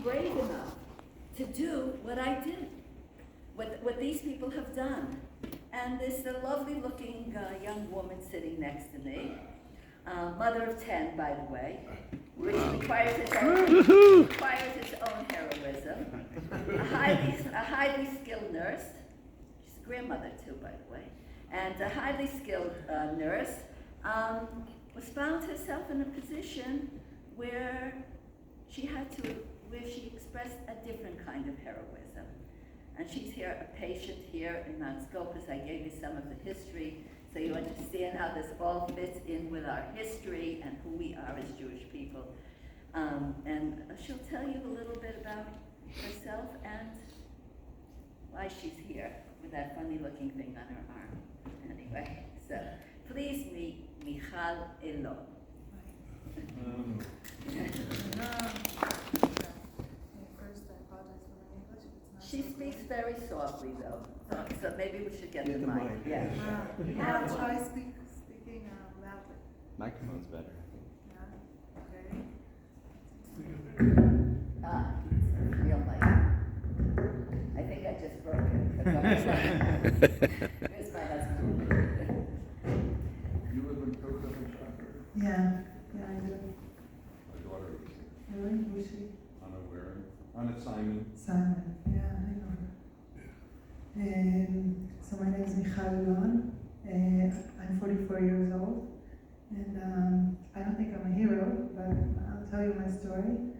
brave enough to do what I did, what these people have done. And there's a lovely looking young woman sitting next to me, mother of 10, by the way, which requires its own heroism, a highly skilled nurse. She's a grandmother too, by the way, and a highly skilled nurse was found herself in a position where she expressed a different kind of heroism. And she's here, a patient here in Mount Scopus. I gave you some of the history so you understand how this all fits in with our history and who we are as Jewish people. And she'll tell you a little bit about herself and why she's here with that funny looking thing on her arm. Anyway, so please meet Michal Alon. She speaks very softly though, so maybe we should get the mic. Yeah. I'll try speaking loudly. Microphone's better. Yeah, okay. Real mic. I think I just broke it. Here's my husband. You live in Coconut and Shocker? Yeah, I do. My daughter is Really? Who's she? unaware. Anna Simon. Simon. Yeah, I know her. So my name is Michal Alon. I'm 44 years old. And I don't think I'm a hero, but I'll tell you my story.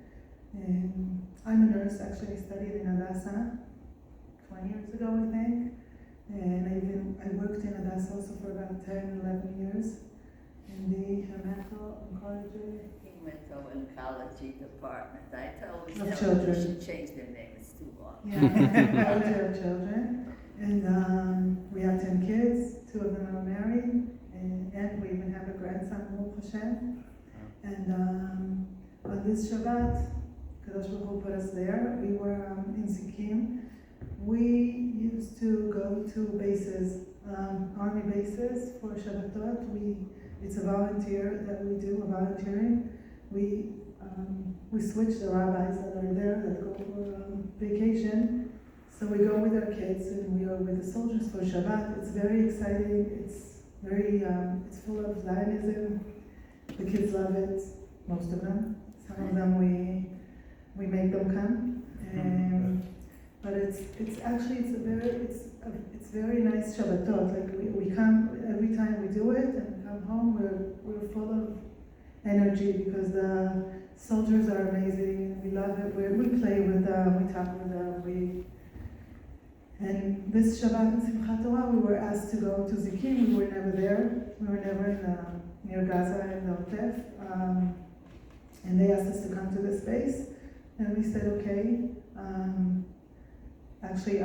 I'm a nurse, actually. I studied in Hadassah 20 years ago, I think. And I worked in Hadassah also for about 10, 11 years in the medical oncology. Hematology department. I always Of tell them they children. should change their name. It's too long. Yeah, oncology of children. And we have 10 kids. 2 of them are married. And we even have a grandson, Baruch Hashem. And on this Shabbat, Kadosh Baruch Hu put us there. We were in Zikim. We used to go to bases, army bases for Shabbatot. It's a volunteer that we do, volunteering. We switch the rabbis that are there that go for vacation. So we go with our kids and we are with the soldiers for Shabbat. It's very exciting. It's full of Zionism. The kids love it, most of them. Some of them we make them come. But it's very nice Shabbatot. Like we come every time we do it and we come home, we're full of energy because the soldiers are amazing. We love it. We play with them. We talk with them. And this Shabbat in Simchat Torah, we were asked to go to Zikim. We were never there. We were never near Gaza and Otef. And they asked us to come to this space, and we said okay. Actually,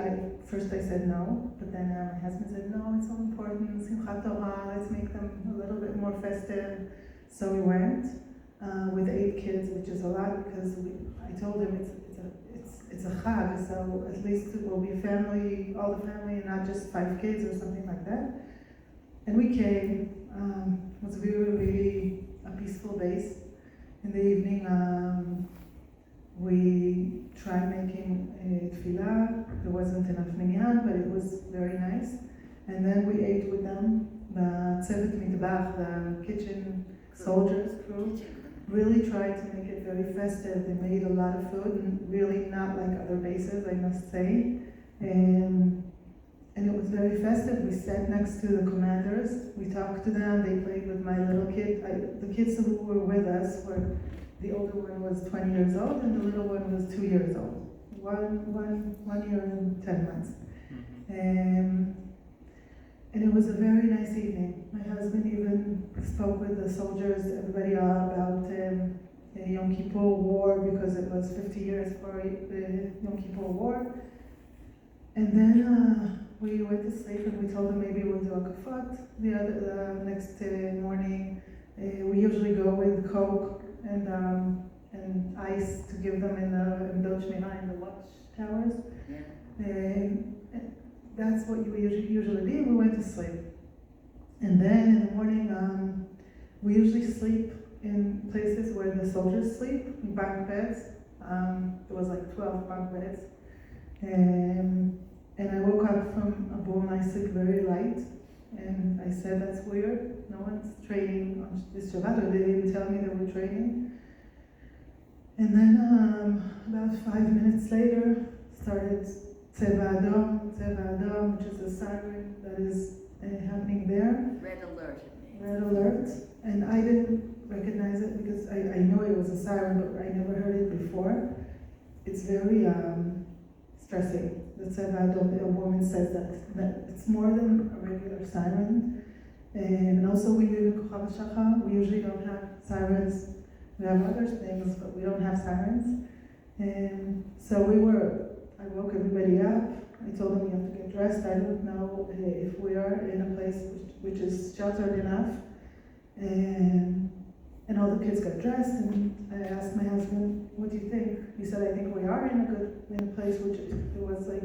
first I said no, but then my husband said no, it's so important, Simchat Torah, let's make them a little bit more festive. So we went with 8 kids, which is a lot because I told him it's a chag, so at least it will be family, all the family, and not just 5 kids or something like that. And we came. It was really a peaceful base. In the evening, we tried making a tefillah. There wasn't enough minyan, but it was very nice. And then we ate with them. The tzevet mitbach, the kitchen soldiers crew, really tried to make it very festive. They made a lot of food, and really not like other bases, I must say. And it was very festive. We sat next to the commanders. We talked to them. They played with my little kid. The kids who were with us were, the older one was 20 years old and the little one was 2 years old. One year and 10 months. And it was a very nice evening. My husband even spoke with the soldiers, everybody about Yom Kippur War, because it was 50 years for the Yom Kippur War. And then we went to sleep and we told them maybe we'll do a kafat. The next morning, we usually go with Coke and ice to give them in the watchtowers. And that's what we usually do. We went to sleep. And then in the morning, we usually sleep in places where the soldiers sleep, in bunk beds. There was like 12 bunk beds. And I woke up from a boom, I sleep very light. And I said, that's weird. No one's training on this Shabbat, or they didn't tell me they were training. And then about 5 minutes later, started Tzeva Adom, which is a siren that is happening there. Red alert it means. Red alert. And I didn't recognize it because I know it was a siren, but I never heard it before. It's very stressing. The Tzeva Adom, a woman says that it's more than a regular siren. And also we live in Kochav Shachar. We usually don't have sirens. We have other things, but we don't have sirens. And so I woke everybody up. I told them you have to get dressed. I don't know if we are in a place which is sheltered enough. And all the kids got dressed, and I asked my husband, what do you think? He said, I think we are in a place which it was like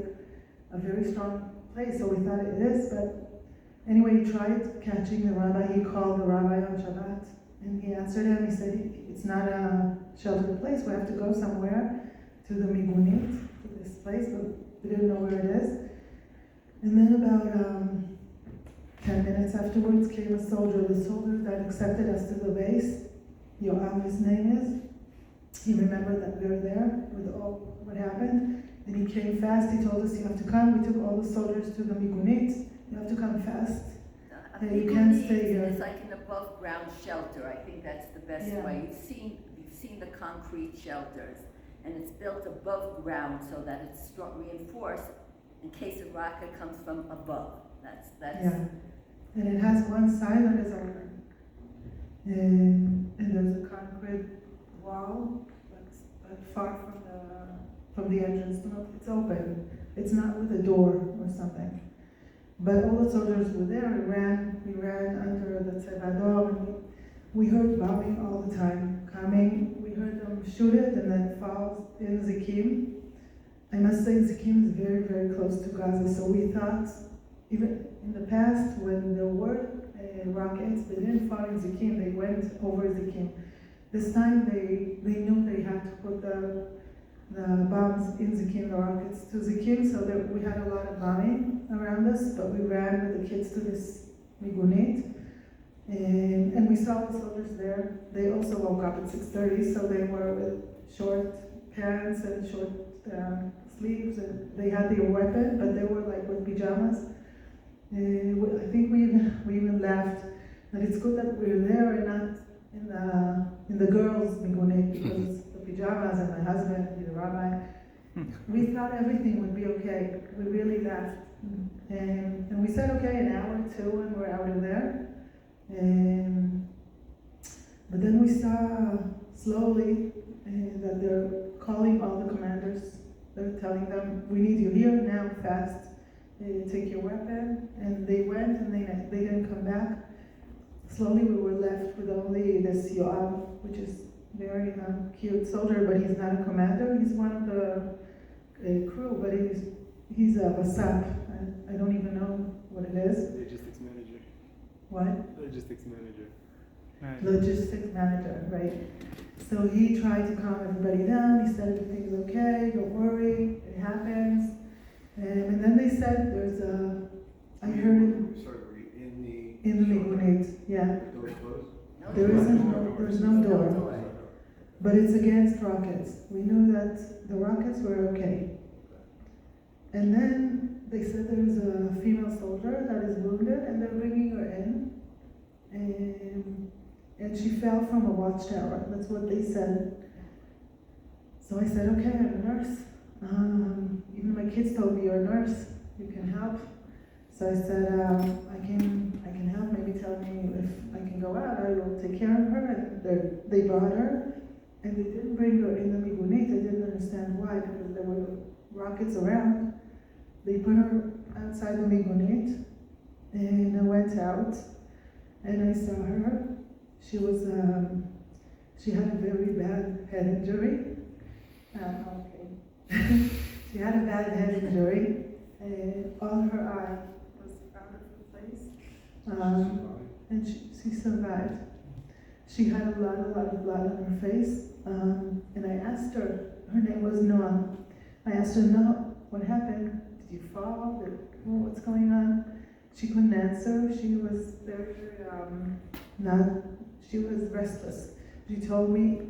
a very strong place, so we thought it is, but anyway, he tried catching the rabbi. He called the rabbi on Shabbat, and he answered him. He said, it's not a sheltered place, we have to go somewhere to the Migunit, to this place, but we didn't know where it is. And then about 10 minutes afterwards came a soldier, the soldier that accepted us to the base. Yoav, his name is. He remembered that we were there with all what happened. And he came fast. He told us, you have to come. We took all the soldiers to the Migunit. You have to come fast. You can't stay here. It's like an above ground shelter. I think that's the best way. You've seen the concrete shelters, and it's built above ground so that it's reinforced in case a rocket comes from above. That's yeah. And it has one side that is open. And there's a concrete wall that's far from the entrance. It's open. It's not with a door or something. But all the soldiers were there. We ran under the Tzeva Adom, and we heard bombing all the time coming. We heard them shoot it and then fall in Zikim. I must say Zikim is very, very close to Gaza, so we thought, even in the past when there were rockets, they didn't fall in Zikim, they went over Zikim. This time they knew they had to put the bombs in Zikim, the rockets to Zikim, so that we had a lot of bombing around us, but we ran with the kids to this Migunit, and we saw the soldiers there. They also woke up at 6:30, so they were with short pants and short sleeves, and they had their weapon, but they were like with pajamas. I think we even laughed that it's good that we're there and not in the girls' Migunit, because the pajamas and my husband, the rabbi, we thought everything would be okay. We really laughed. And we said, okay, an hour or two, and we're out of there. But then we saw slowly that they're calling all the commanders. They're telling them, we need you here now, fast. Take your weapon. And they went, and they didn't come back. Slowly we were left with only this Yoav, which is very cute soldier, but he's not a commander. He's one of the crew, but he's a Vasap. I don't even know what it is. Logistics manager. What? Logistics manager. Right. Logistics manager, right. So he tried to calm everybody down. He said everything's okay, don't worry, it happens. And then they said there's I heard it. Sorry, were you in in the Migunit, yeah. the door closed? There's no door. But it's against rockets. We knew that the rockets were okay. And then they said there's a female soldier that is wounded, and they're bringing her in. And she fell from a watchtower. That's what they said. So I said, okay, I'm a nurse. Even my kids told me, you're a nurse, you can help. So I said, I can help. Maybe tell me if I can go out. I will take care of her. And they brought her, and they didn't bring her in the Migunit. I didn't understand why, because there were rockets around. They put her outside the Migunit, and I went out, and I saw her. She was, she had a very bad head injury. She had a bad head injury, and all her eye was out of the place. And she survived. She had a lot of blood on her face, and I asked her, Her name was Noah. I asked her, Noah, what happened? Did you fall? What's going on? She couldn't answer. She was she was restless. She told me,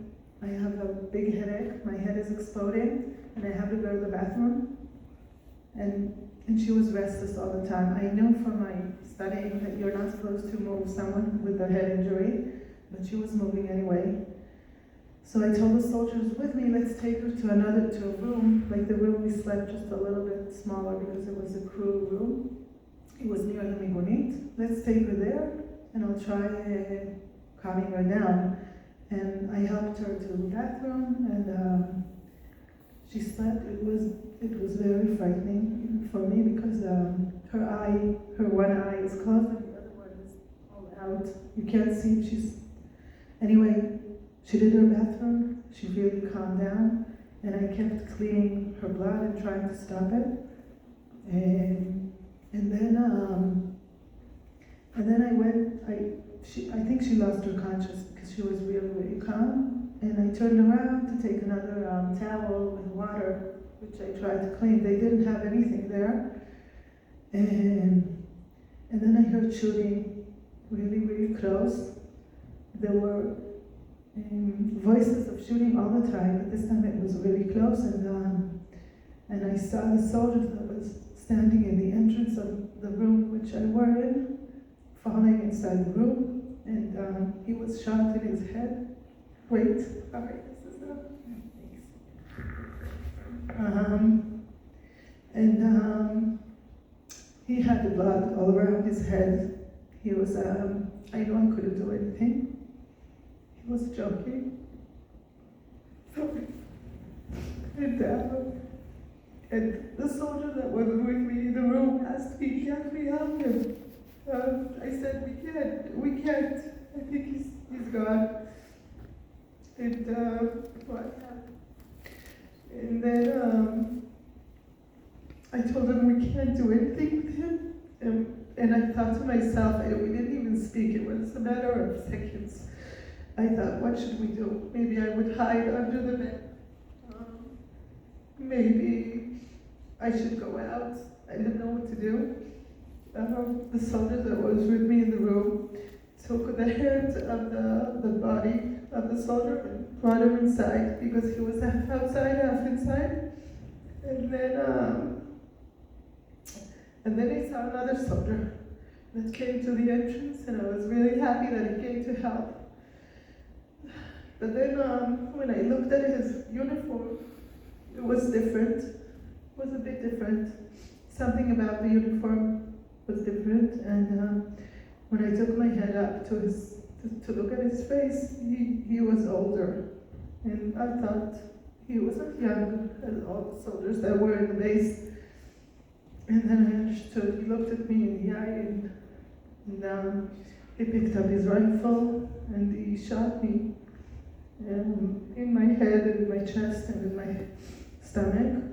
I have a big headache, my head is exploding, and I have to go to the bathroom. And she was restless all the time. I knew from my studying that you're not supposed to move someone with a head injury, but she was moving anyway. So I told the soldiers with me, let's take her to a room, like the room we slept, just a little bit smaller because it was a crew room. It was near the Migunit. Let's take her there, and I'll try calming her down. And I helped her to the bathroom, and she slept. It was very frightening for me because her one eye is closed and the other one is all out. You can't see if she's. Anyway, she did her bathroom. She really calmed down, and I kept cleaning her blood and trying to stop it. And then I went. I think she lost her conscience because she was really, really calm. And I turned around to take another towel with water, which I tried to clean. They didn't have anything there. And then I heard shooting really, really close. There were voices of shooting all the time, but this time it was really close. And I saw the soldier that was standing in the entrance of the room which I were in, falling inside the room. And he was shot in his head. Wait, sorry, this is the thanks. He had the blood all around his head. He was, I know I couldn't do anything. He was joking. Sorry. And the soldier that was with me in the room asked me, can we help him? I said, we can't. I think he's gone. And then I told him we can't do anything with him. And I thought to myself, we didn't even speak, it was a matter of seconds. I thought, what should we do? Maybe I would hide under the bed. Maybe I should go out. I didn't know what to do. The soldier that was with me in the room took the hand of the body of the soldier and brought him inside because he was half outside, half inside. And then I saw another soldier that came to the entrance, and I was really happy that he came to help. But then when I looked at his uniform, it was different. It was a bit different. Something about the uniform was different, and when I took my head up to look at his face, he was older, and I thought he wasn't young as all the soldiers that were in the base. And then I understood. He looked at me in the eye, and he picked up his rifle and he shot me in my head, and in my chest, and in my stomach.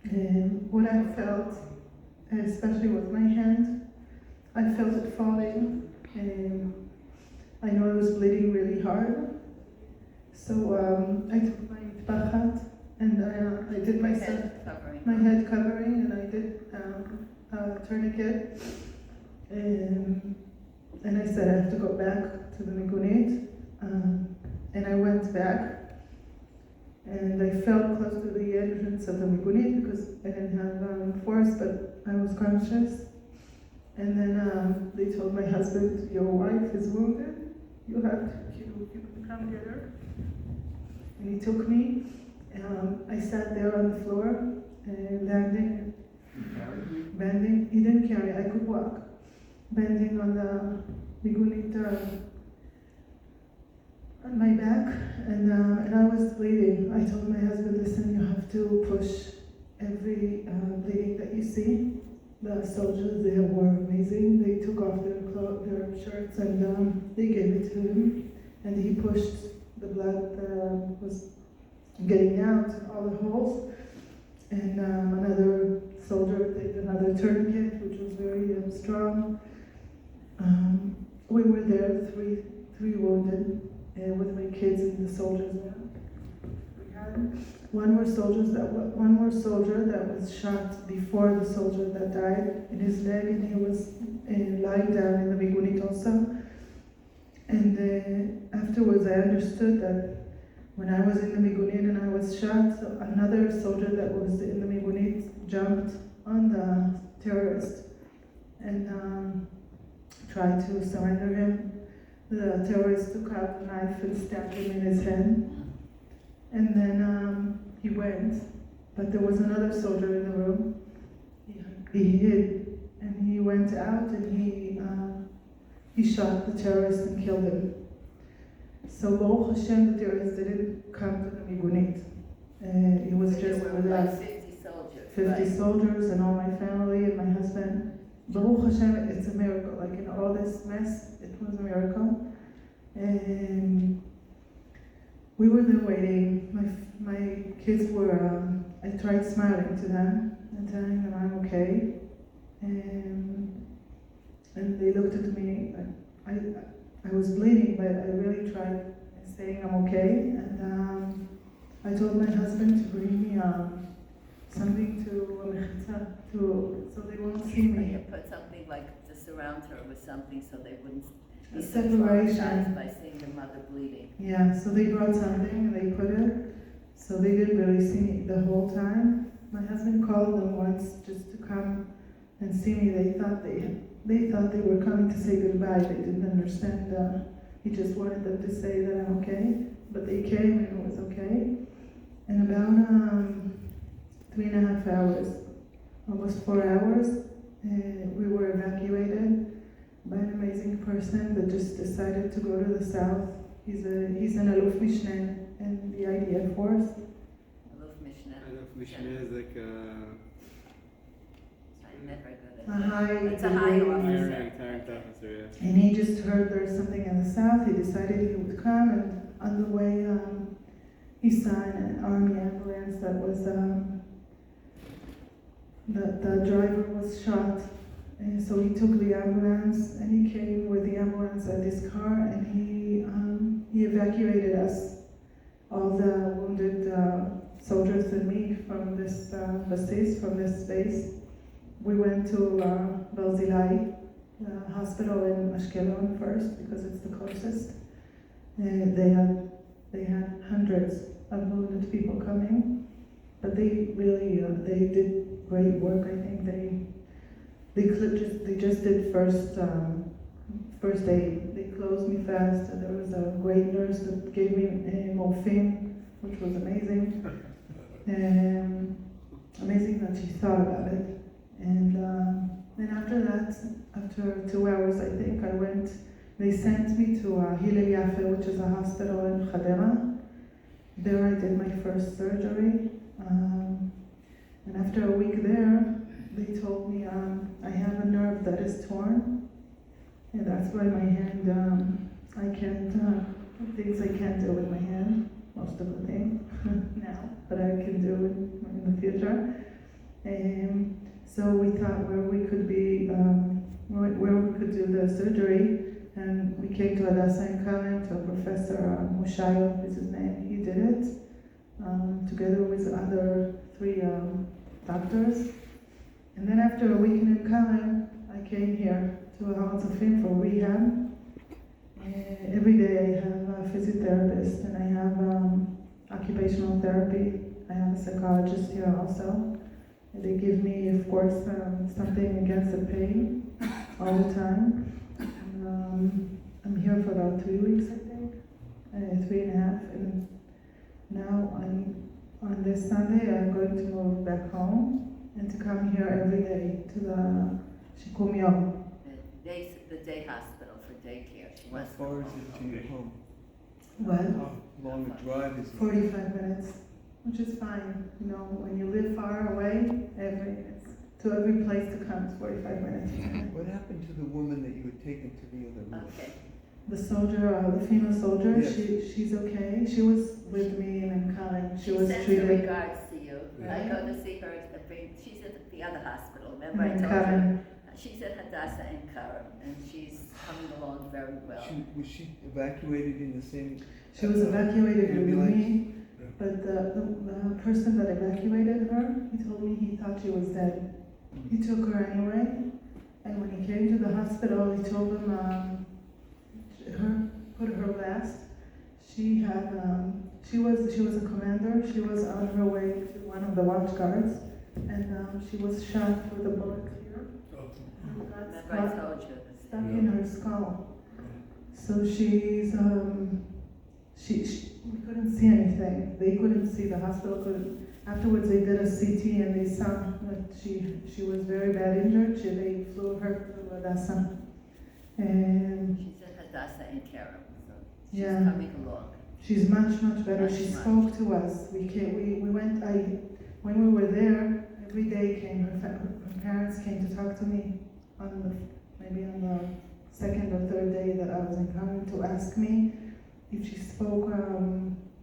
And what I felt, especially with my hand, I felt it falling, and I know I was bleeding really hard. So I took my tpachat, and I did my head covering, and I did a tourniquet, and I said I have to go back to the Migunit, and I went back. And I felt close to the entrance of the Migunit because I didn't have force, but I was conscious. And then they told my husband, your wife is wounded, you can come get her. And he took me. I sat there on the floor, landing, bending. He didn't carry, I could walk. Bending on the Migunit on my back, and I was bleeding. I told my husband, listen, you have to push every bleeding that you see. The soldiers, they were amazing. They took off their shirts, and they gave it to him, and he pushed the blood was getting out, all the holes. And another soldier did another tourniquet, which was very strong. We were there, three wounded, with my kids and the soldiers. We One more soldier that was shot before the soldier that died in his leg, and he was lying down in the migunit also. And afterwards, I understood that when I was in the migunit and I was shot, another soldier that was in the migunit jumped on the terrorist and tried to surrender him. The terrorist took out a knife and stabbed him in his head. And then he went, but there was another soldier in the room. He hid, and he went out and he shot the terrorist and killed him. So Baruch Hashem, the terrorist didn't come to the migunit. He was just There were with like us. 50 soldiers. 50 right? soldiers and all my family and my husband. Baruch Hashem, it's a miracle. Like in all this mess, it was a miracle. And we were there waiting. My kids were, I tried smiling to them and telling them I'm okay. And they looked at me. I was bleeding, but I really tried saying I'm okay. And I told my husband to bring me something so they won't see me. You put something like to surround her with something so they wouldn't be A so separation. traumatized by seeing their mother bleeding. Yeah, so they brought something and they put it, so they didn't really see me the whole time. My husband called them once just to come and see me. They thought they were coming to say goodbye. They didn't understand. He just wanted them to say that I'm okay, but they came and it was okay. And about 3.5 hours, almost 4 hours, we were evacuated by an amazing person that just decided to go to the south. He's an Aluf Mishneh in the IDF force. Aluf Mishnah. Alon Misson is like I'm never good A at high It's a high degree. officer. high-ranked officer, yeah. And he just heard there's something in the south. He decided he would come, and on the way, he saw an army ambulance that was the driver was shot. And so he took the ambulance, and he came with the ambulance at his car, and he evacuated us, all the wounded soldiers and me, from this from this base. We went to Barzilai, the hospital in Ashkelon first, because it's the closest. They had hundreds of wounded people coming, but they really they did great work. I think they just did first aid. They closed me fast. And there was a great nurse that gave me morphine, which was amazing. Amazing that she thought about it. And then after that, after 2 hours, I think, they sent me to Hillel Yafe, which is a hospital in Hadera. There I did my first surgery. And after a week there, they told me I have a nerve that is torn. And that's why my hand, I can't, things I can't do with my hand, most of the things now, but I can do in the future. So we thought where we could do the surgery, and we came to Hadassah in Kamen to Professor Michal, is his name. He did it together with the other 3 doctors. And then after a week in Kamen, I came here to a house of him for rehab. Every day I have a physiotherapist, and I have occupational therapy. I have a psychologist here also. They give me, of course, something against the pain all the time. I'm here for about 3 weeks, I think, 3.5. And now on this Sunday, I'm going to move back home and to come here every day to the Shikum Yom. The day hospital for daycare. She How wants far is it to your home? What? How long a drive is it? 45 minutes, which is fine. You know, when you live far away, to every place to come is 45 minutes. What happened to the woman that you had taken to the other room? Okay. The soldier, the female soldier, Yes. she's okay. She was with me in Kamen. She was sends her treated regards to you. Yeah. I go to see her. She's at the other hospital. Remember I in told her? Kamen. She's at Hadassah in Karam, and she's coming along very well. Was she evacuated in the same? She was evacuated with ambulance? me, But the person that evacuated her, he told me he thought she was dead. He took her anyway, and when he came to the hospital, he told him put her last. She was a commander. She was on her way to one of the watch guards, and she was shot with a bullet here. And got Remember I told you. stuck in her skull. So we couldn't see anything. They couldn't see, the hospital couldn't. Afterwards they did a CT and they saw that she was very bad injured. They flew her to Hadassah. And She's in Hadassah in Kerem, so she's Yeah. coming along. she's much better. Much, She much. spoke to us. We went, when we were there, every day came, her parents came to talk to me maybe on the second or third day that I was in Cairo, to ask me if she spoke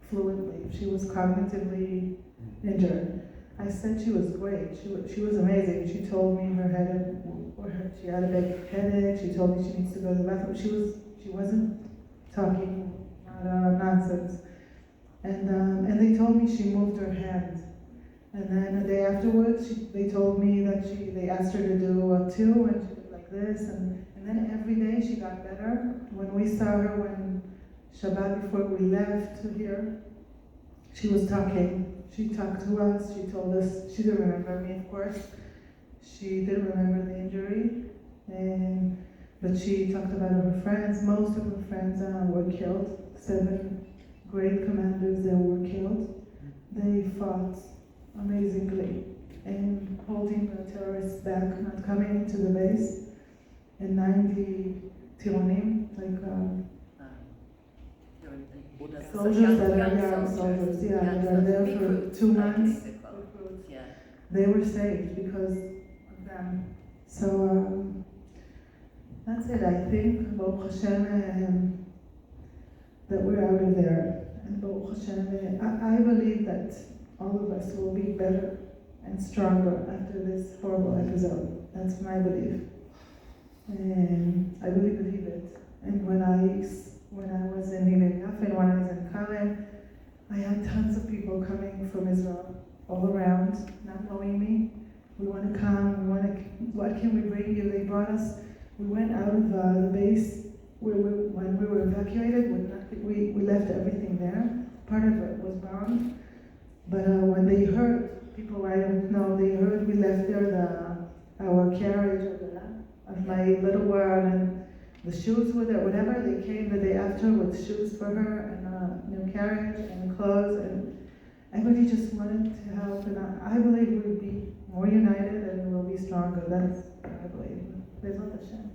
fluently, if she was cognitively injured. I said she was great. She was amazing. She told me she had a big headache. She told me she needs to go to the bathroom. She wasn't talking nonsense. And they told me she moved her hand. And then a day afterwards, they told me that they asked her to do a 2, and she did like this. And then every day she got better. When we saw her, when Shabbat before we left to here, she was talking. She talked to us. She told us, she didn't remember me, of course. She didn't remember the injury. But she talked about her friends. Most of her friends were killed. 7 great commanders that were killed. They fought amazingly and holding the terrorists back, not coming into the base. And 90 Tironim, like soldiers that are young soldiers, that are there for 2 months. Recruits. Yeah. They were saved because of them. So that's it. I think, Baruch Hashem, that we're out of there. And Baruch Hashem, I believe that all of us will be better and stronger after this horrible episode. That's my belief. And I really believe it. And when I was in Hillel Yafin, when I was in Kalem, I had tons of people coming from Israel, all around, not knowing me. We want to come, what can we bring you? They brought us, we went out of the base, when we were evacuated, we left everything there. Part of it was bombed. But when they heard, people I don't know, they heard we left there our carriage of my little girl, and the shoes were there. Whenever they came the day after with shoes for her and a new carriage and clothes, and everybody just wanted to help. And I believe we'll be more united and we'll be stronger. That's what I believe. Bezrat Hashem.